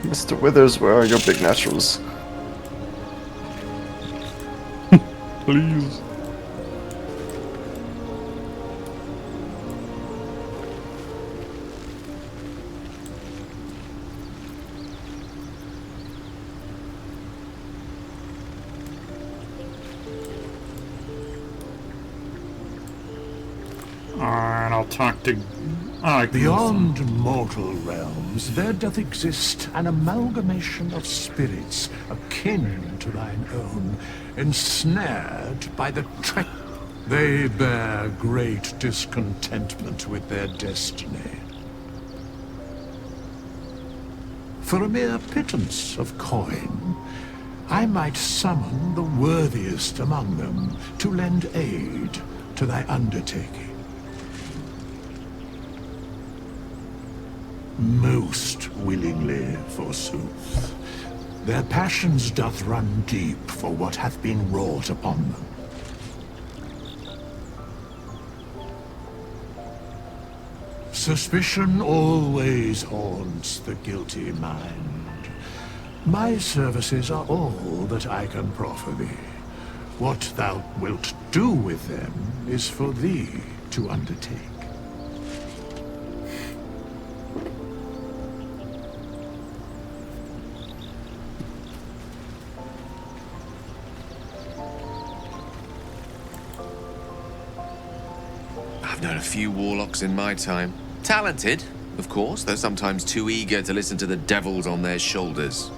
Mr. Withers, where are your big naturals? Please. Alright, I'll talk to... Beyond mortal realms, there doth exist an amalgamation of spirits akin to thine own, ensnared by the They bear great discontentment with their destiny. For a mere pittance of coin, I might summon the worthiest among them to lend aid to thy undertaking. Most willingly, forsooth. Their passions doth run deep for what hath been wrought upon them. Suspicion always haunts the guilty mind. My services are all that I can proffer thee. What thou wilt do with them is for thee to undertake. I've known a few warlocks in my time. Talented, of course, though sometimes too eager to listen to the devils on their shoulders.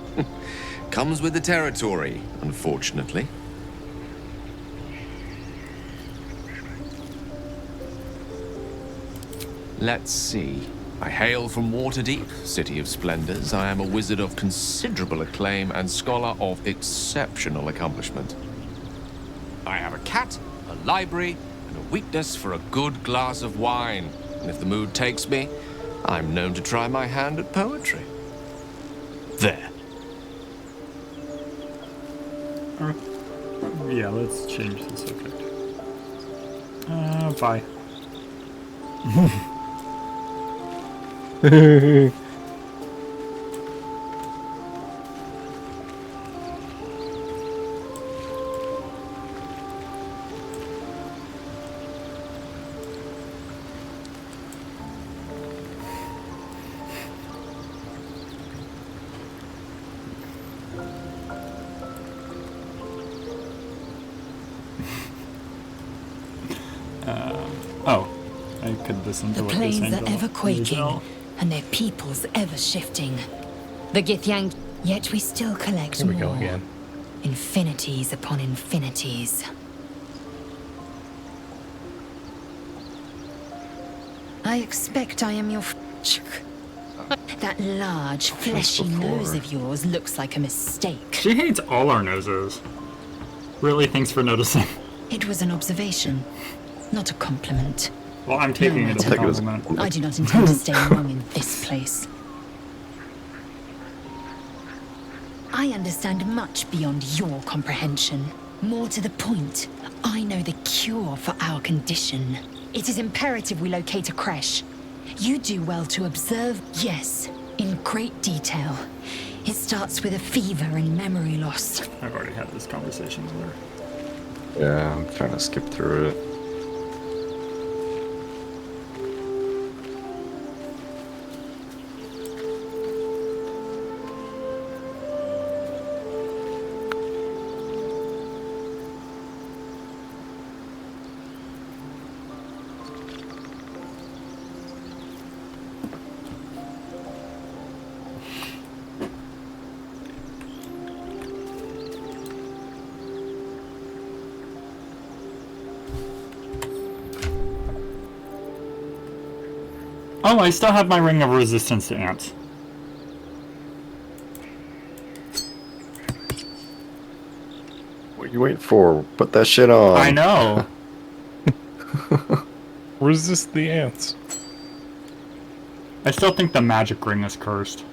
Comes with the territory, unfortunately. Let's see. I hail from Waterdeep, City of Splendors. I am a wizard of considerable acclaim and scholar of exceptional accomplishment. I have a cat, a library, and a weakness for a good glass of wine. And if the mood takes me, I'm known to try my hand at poetry. There. Yeah, let's change the subject. Bye. Oh, I could listen to The what they're saying. plains are ever quaking, and their peoples ever shifting. The Githyank, yet we still collect Here we more. go again. Infinities upon infinities. I expect I am your That large, fleshy nose of yours looks like a mistake. She hates all our noses. Really, thanks for noticing. It was an observation, not a compliment. Well, I'm taking it as a compliment. I do not intend to stay long in this place. I understand much beyond your comprehension. More to the point, I know the cure for our condition. It is imperative we locate a creche. You do well to observe, yes, in great detail. It starts with a fever and memory loss. I've already had this conversation with her. Yeah, I'm trying to skip through it. Oh, I still have my ring of resistance to ants. What are you waiting for? Put that shit on. I know. Resist the ants. I still think the magic ring is cursed.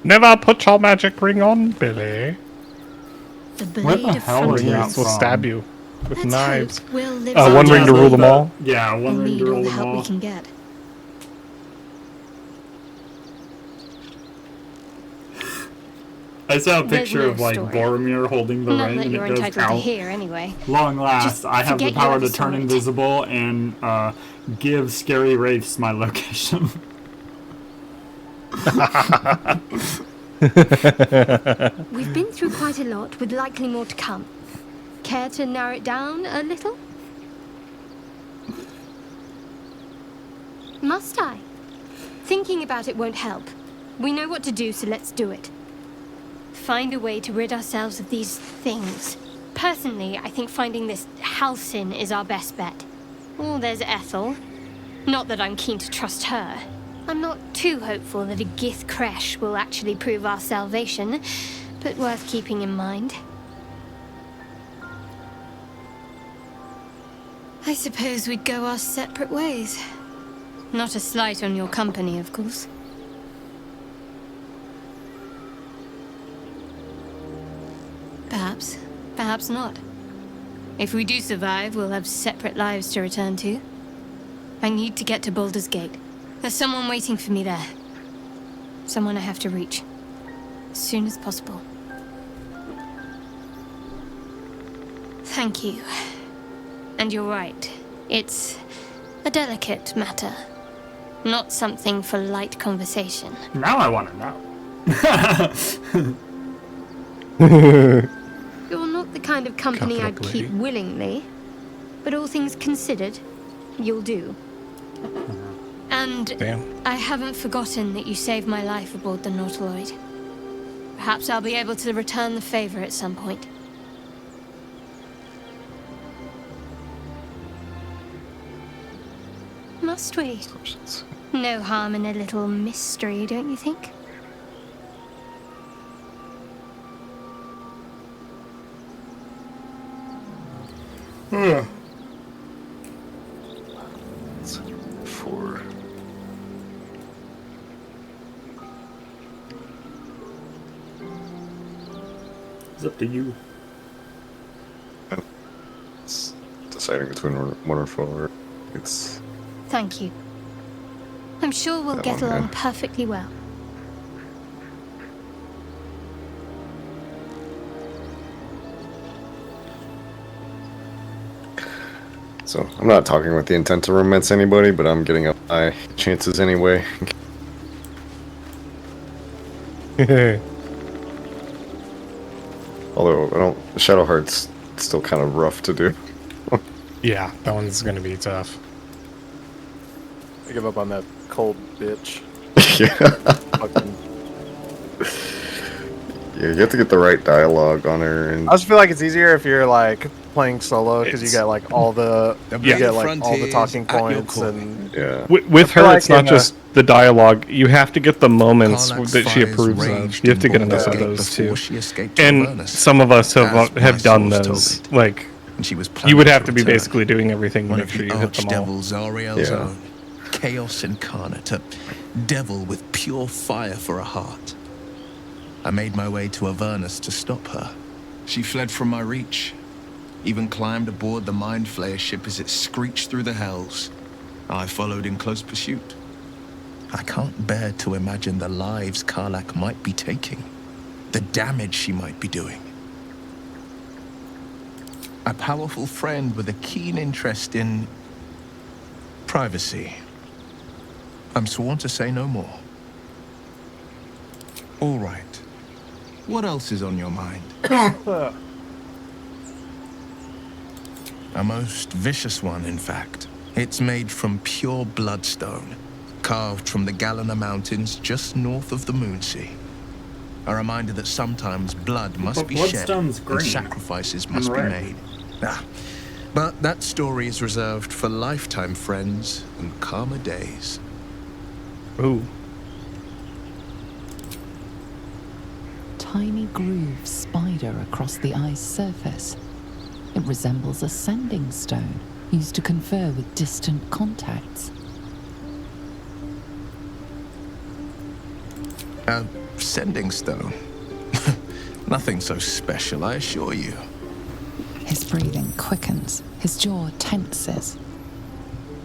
Never put your magic ring on, Billy. The Where blade the of hell are you frontiers. out Ants will from? stab you with Let's knives. hope Wyll lives One on ring to top. rule them all. Yeah, one We'll ring need to all rule the them help we all. can get. I saw a There's picture no of like story. Boromir holding the Not ring that and you're it goes entitled to out. hear, anyway. Long last, Just I have the forget you power ever to turn saw it. invisible and give scary wraiths my location. We've been through quite a lot, with likely more to come. Care to narrow it down a little? Must I? Thinking about it won't help. We know what to do, so let's do it. Find a way to rid ourselves of these things. Personally, I think finding this Halcyon is our best bet. Oh, there's Ethel. Not that I'm keen to trust her. I'm not too hopeful that a Gith crash will actually prove our salvation, but worth keeping in mind. I suppose we'd go our separate ways. Not a slight on your company, of course. Perhaps. Perhaps not. If we do survive, we'll have separate lives to return to. I need to get to Baldur's Gate. There's someone waiting for me there. Someone I have to reach. As soon as possible. Thank you. And you're right. It's a delicate matter. Not something for light conversation. Now I want to know. You're not the kind of company I'd keep willingly. But all things considered, you'll do. And Damn. I haven't forgotten that you saved my life aboard the Nautiloid. Perhaps I'll be able to return the favor at some point. Must we? No harm in a little mystery, don't you think? For It's up to you. it's deciding between one or four. It's Thank you. I'm sure we'll That get one, along yeah. perfectly well. so I'm not talking with the intent to romance anybody, but I'm getting up high chances anyway. Although I don't, Shadowheart's still kind of rough to do. Yeah, that one's gonna be tough. I give up on that cold bitch. Yeah. Fucking. Yeah, you have to get the right dialogue on her, and I just feel like it's easier if you're like playing solo because you It's- get like all the Yeah. get like all the talking points and yeah. With feel her, like it's not in a- just the dialogue. You have to get the moments Karlach's that she fires approves of. raged You have to in get enough of Baldur's those Gate before too. she escaped to And Avernus, some of us as my have done source told those. it. Like, and she was you planning would to have to be return. basically doing everything to One make of sure the you hit them all. archdevils Ariel's Yeah. own. Chaos incarnate, a devil with pure fire for a heart. I made my way to Avernus to stop her. She fled from my reach, even climbed aboard the Mind Flayer ship as it screeched through the hells. I followed in close pursuit. I can't bear to imagine the lives Karlach might be taking, the damage she might be doing. A powerful friend with a keen interest in privacy. I'm sworn to say no more. All right. What else is on your mind? A most vicious one, in fact. It's made from pure bloodstone, carved from the Galena Mountains just north of the Moonsea. A reminder that sometimes blood must But be shed bloodstone's and green sacrifices must be red. made. But that story is reserved for lifetime friends and calmer days. Ooh. Tiny grooves spider across the eye's surface. It resembles a sending stone used to confer with distant contacts. A sending stone. Nothing so special, I assure you. His breathing quickens, his jaw tenses.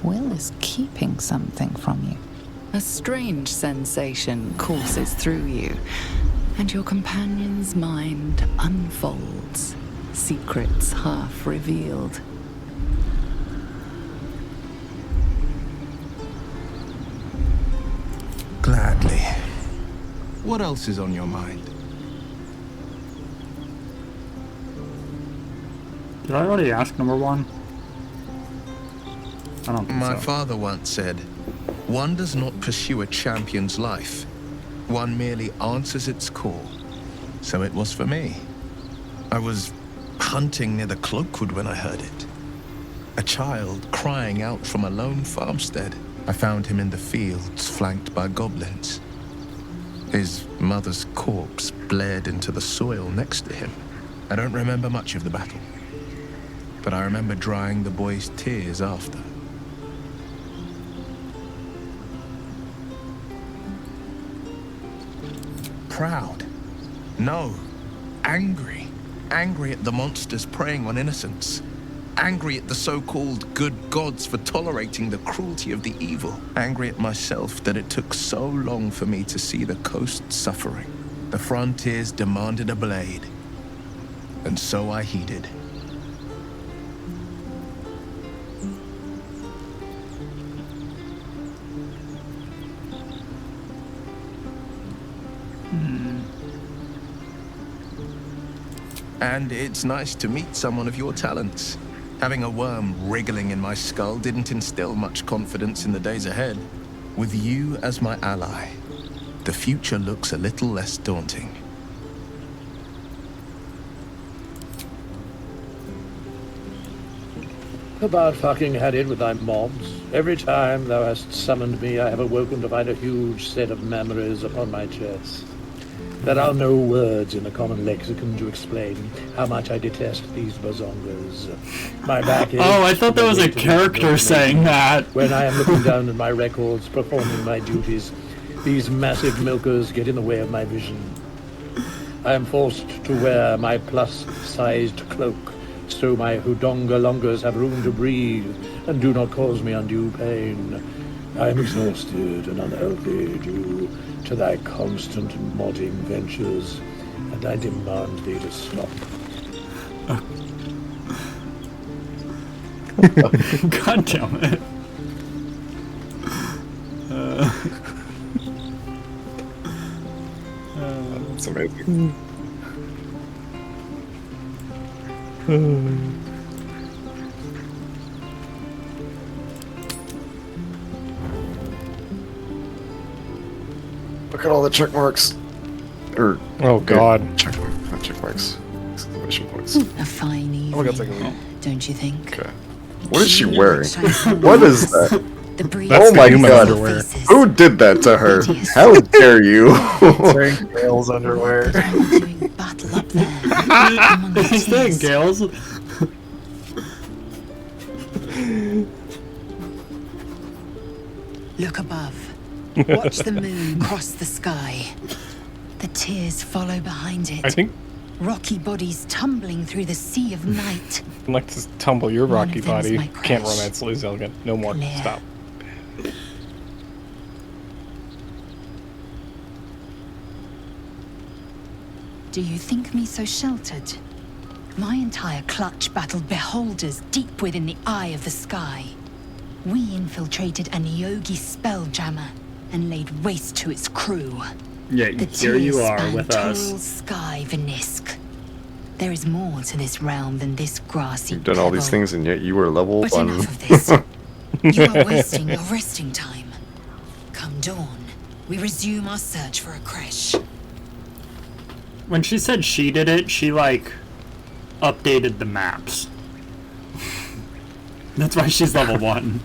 Wyll is keeping something from you. A strange sensation courses through you. And your companion's mind unfolds, secrets half revealed. Gladly. What else is on your mind? Did I already ask number one? I don't think My so. father once said, one does not pursue a champion's life. One merely answers its call. So it was for me. I was hunting near the Cloakwood when I heard it. A child crying out from a lone farmstead. I found him in the fields, flanked by goblins. His mother's corpse blared into the soil next to him. I don't remember much of the battle, but I remember drying the boy's tears after. Proud? No. Angry. Angry at the monsters preying on innocents. Angry at the so-called good gods for tolerating the cruelty of the evil. Angry at myself that it took so long for me to see the coast suffering. The frontiers demanded a blade. And so I heeded. And it's nice to meet someone of your talents. Having a worm wriggling in my skull didn't instill much confidence in the days ahead. With you as my ally, the future looks a little less daunting. About fucking had it with thy mobs. Every time thou hast summoned me, I have awoken to find a huge set of memories upon my chest. There are no words in the common lexicon to explain how much I detest these bazongas. My back is... Oh, I thought that was a character saying that. When I am looking down at my records, performing my duties, these massive milkers get in the way of my vision. I am forced to wear my plus-sized cloak, so my Hudonga-longers have room to breathe and do not cause me undue pain. I am exhausted and unhealthy due to thy constant modding ventures, and I demand thee to stop. God damn it. That's amazing. Look at all the check marks. Or Oh god. check marks, not check marks. Exclamation points. A fine evening, that's like a... don't you think? Okay. What is she wearing? What is that? The breeze That's Oh my human god. underwear. Who did that to her? How dare you? wearing Gale's underwear. doing battle up there. among the Is that tears. Gale's? Look above. Watch the moon cross the sky. The tears follow behind it. I think Rocky bodies tumbling through the sea of night. I'd like to tumble your One rocky of them's body. my Can't crush. romance Lae'zel again. No more. Clear. Stop. Do you think me so sheltered? My entire clutch battled beholders deep within the eye of the sky. We infiltrated an Yogi spelljammer and laid waste to its crew. Yeah, The here you tears are span with us. Tall sky Venisk. There is more to this realm than this grassy You've done all these pebble. things and yet you were level But 1. enough of this. You are wasting your resting time. Come dawn, we resume our search for a creche. When she said she did it, she like updated the maps. That's why she's level 1.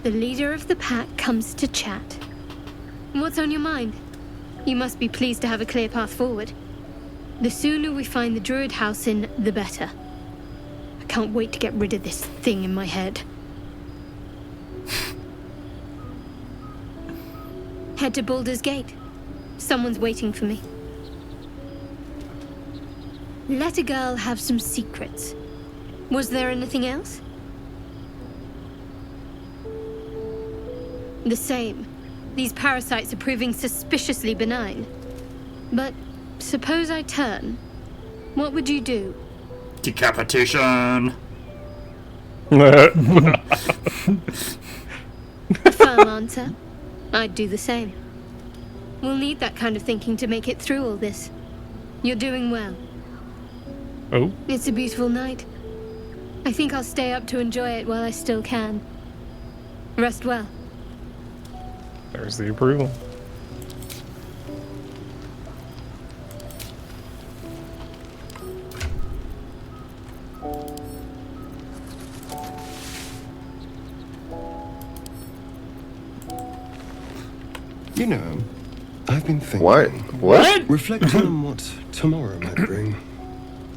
The leader of the pack comes to chat. What's on your mind? You must be pleased to have a clear path forward. The sooner we find the druid house in, the better. I can't wait to get rid of this thing in my head. Head to Baldur's Gate. Someone's waiting for me. Let a girl have some secrets. Was there anything else? The same. These parasites are proving suspiciously benign. But suppose I turn. What would you do? Decapitation. Firm answer. I'd do the same. We'll need that kind of thinking to make it through all this. You're doing well. Oh? It's a beautiful night. I think I'll stay up to enjoy it while I still can. Rest well. There's the approval. You know, I've been thinking. What? Reflecting on what tomorrow might bring.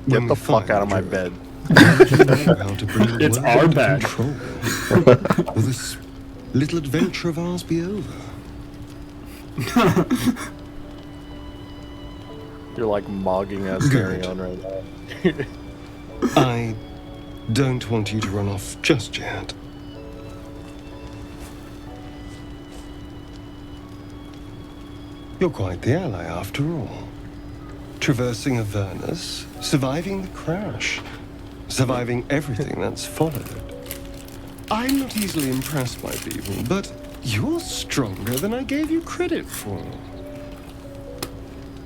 Get the fuck out of my bed. It's our bed. Will this little adventure of ours be over? You're like mogging Asterion right now. I don't want you to run off just yet. You're quite the ally after all. Traversing Avernus, surviving the crash, surviving everything that's followed. I'm not easily impressed by people, but you're stronger than I gave you credit for. Am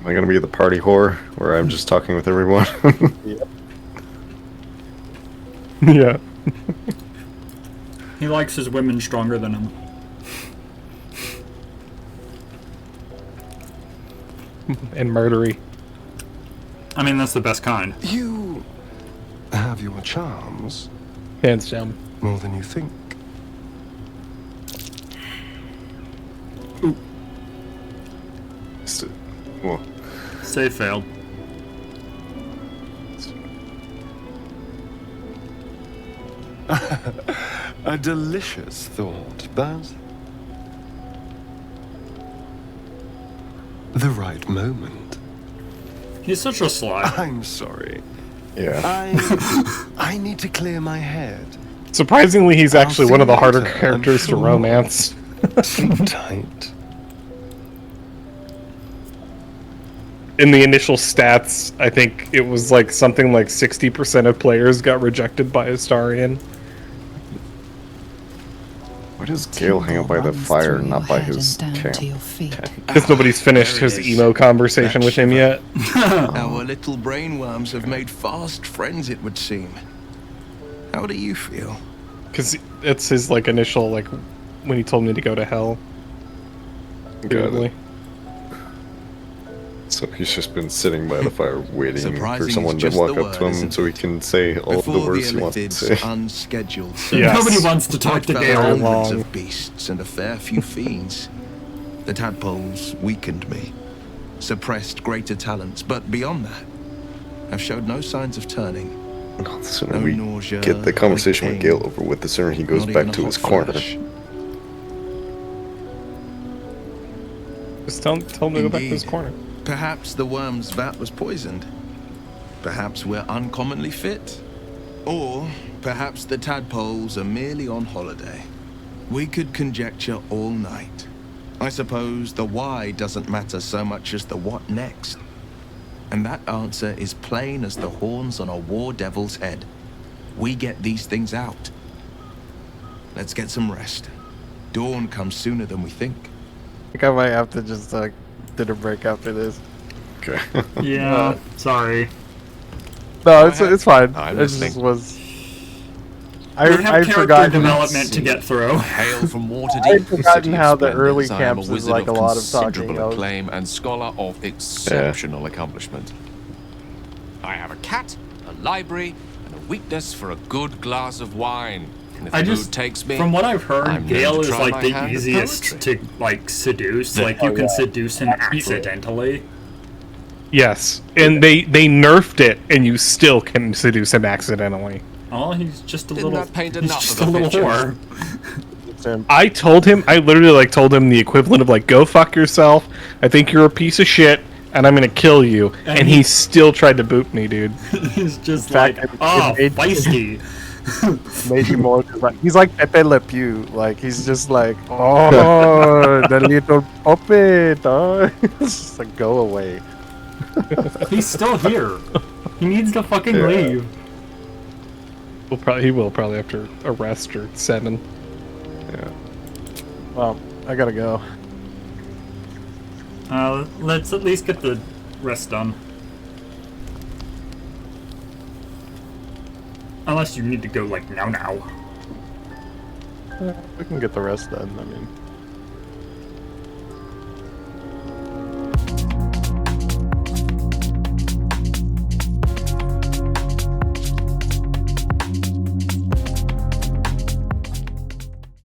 I gonna be the party whore where I'm just talking with everyone? Yeah. He likes his women stronger than him. And murdery. I mean, that's the best kind. You have your charms. Hands down. More than you think. Well, Save failed. A delicious thought, but the right moment. He's such a sly. I'm sorry. Yeah. I need to clear my head. Surprisingly, he's actually see one of the you harder later, I'm characters to sure. romance. Sleep tight. In the initial stats, I think it was like something like 60% of players got rejected by Astarion. Why does Gale hang out by the fire, not by his camp? Because nobody's finished his emo conversation with him yet. Our little brainworms have made fast friends, it would seem. How do you feel? Because it's his like initial, like, when he told me to go to hell. Got it. So he's just been sitting by the fire waiting for someone to walk up to him so he can say all of the words he wants to say. Unscheduled Yes. Nobody wants to talk to Gale. Hundreds of beasts and a fair few fiends. The tadpoles weakened me, suppressed greater talents, but beyond that, I've showed no signs of turning. The sooner No we nausea, get the conversation no with pain, Gale over with, the sooner he goes not back even to a his hot corner. flash. Just tell him to go back to his Indeed. corner. Perhaps the worm's vat was poisoned. Perhaps we're uncommonly fit. Or perhaps the tadpoles are merely on holiday. We could conjecture all night. I suppose the why doesn't matter so much as the what next. And that answer is plain as the horns on a war devil's head. We get these things out. Let's get some rest. Dawn comes sooner than we think. I think I might have to just dinner break after this. Okay. Yeah, sorry. No, it's fine. I'm It just listening. was. We have I'd character forgotten. development to get through. Hail from Waterdeep, I'd forgotten city of how the splendors. early I am camps a was wizard like a lot of talking. considerable I was- acclaim and scholar of exceptional accomplishment. I have a cat, a library, and a weakness for a good glass of wine. And if I the just, mood takes me, from what I've heard, I'm Gale going to is try like my the hand at easiest poetry. to like seduce. Like you can seduce him accidentally. Yes, and they nerfed it, and you still can seduce him accidentally. Oh, he's just a Didn't little. that paint He's enough just of a a little picture? whore. him. I told him, I literally like told him the equivalent of like, go fuck yourself. I think you're a piece of shit, and I'm gonna kill you. And he still tried to boot me, dude. He's just like, oh, feisty. Made you more. He's like Pepe Le Pew. Like he's just like, oh, the little puppet. Oh. It's just like, go away. He's still here. He needs to fucking leave. He will probably after arrest or 7. Yeah. Well, I gotta go. Let's at least get the rest done. Unless you need to go like now. We can get the rest done. I mean,